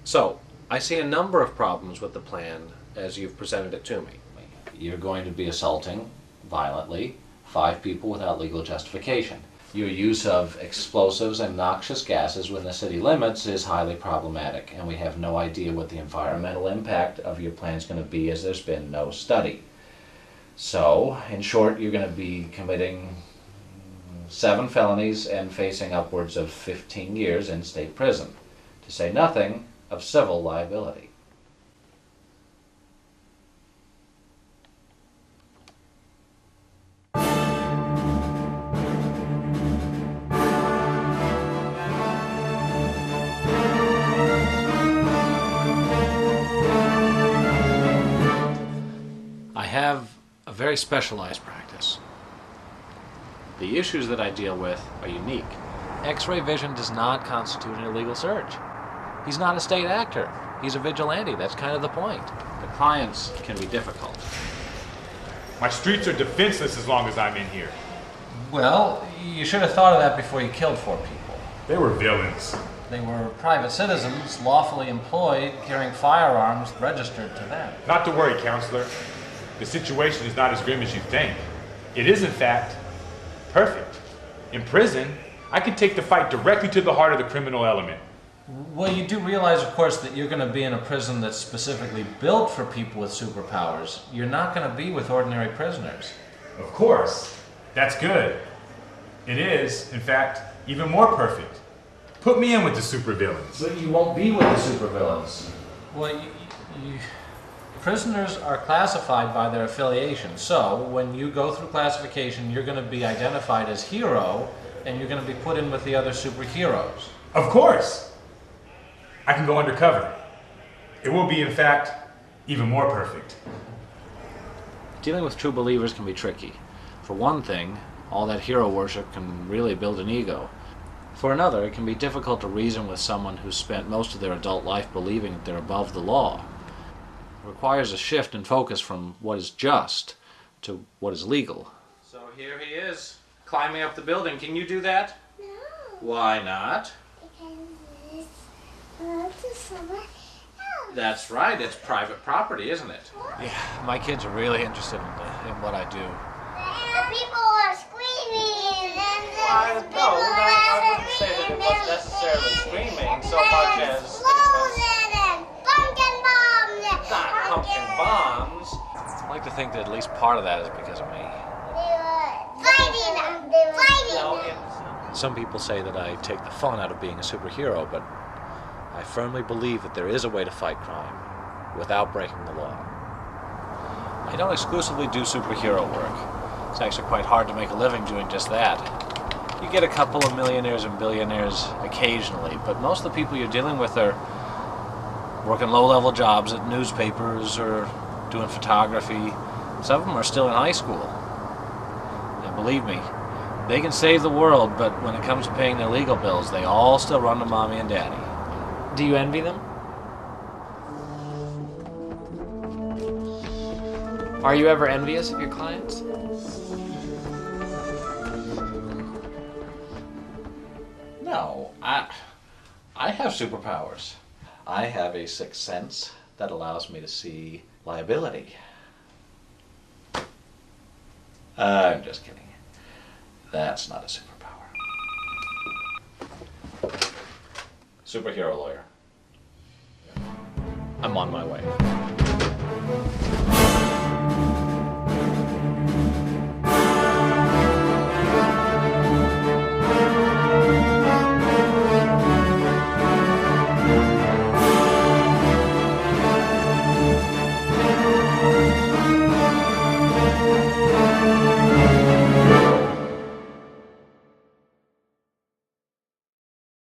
So, I see a number of problems with the plan as you've presented it to me. You're going to be assaulting violently 5 people without legal justification. Your use of explosives and noxious gases within the city limits is highly problematic, and we have no idea what the environmental impact of your plan is going to be, as there's been no study. So, in short, you're going to be committing 7 felonies and facing upwards of 15 years in state prison, to say nothing of civil liability. I have a very specialized practice. The issues that I deal with are unique. X-ray vision does not constitute an illegal search. He's not a state actor. He's a vigilante. That's kind of the point. The clients can be difficult. My streets are defenseless as long as I'm in here. Well, you should have thought of that before you killed 4 people. They were villains. They were private citizens lawfully employed carrying firearms registered to them. Not to worry, counselor. The situation is not as grim as you think. It is, in fact, perfect. In prison, I can take the fight directly to the heart of the criminal element. Well, you do realize, of course, that you're going to be in a prison that's specifically built for people with superpowers. You're not going to be with ordinary prisoners. Of course. That's good. It is, in fact, even more perfect. Put me in with the supervillains. But you won't be with the supervillains. Well, prisoners are classified by their affiliation. So, when you go through classification, you're going to be identified as hero, and you're going to be put in with the other superheroes. Of course. I can go undercover. It will be, in fact, even more perfect. Dealing with true believers can be tricky. For one thing, all that hero worship can really build an ego. For another, it can be difficult to reason with someone who's spent most of their adult life believing that they're above the law. It requires a shift in focus from what is just to what is legal. So here he is, climbing up the building. Can you do that? No. Why not? Because it's someone else. That's right, it's private property, isn't it? Yeah, my kids are really interested in what I do. The people are screaming and I wouldn't say that it was necessarily screaming so much as it was pumpkin bombs. not pumpkin bombs. I like to think that at least part of that is because of me. They were fighting. Some people say that I take the fun out of being a superhero, but I firmly believe that there is a way to fight crime without breaking the law. I don't exclusively do superhero work. It's actually quite hard to make a living doing just that. You get a couple of millionaires and billionaires occasionally, but most of the people you're dealing with are working low-level jobs at newspapers or doing photography. Some of them are still in high school. And believe me, they can save the world, but when it comes to paying their legal bills, they all still run to mommy and daddy. Do you envy them? Are you ever envious of your clients? No, I have superpowers. I have a sixth sense that allows me to see liability. I'm just kidding. That's not a superpower. Superhero lawyer. I'm on my way.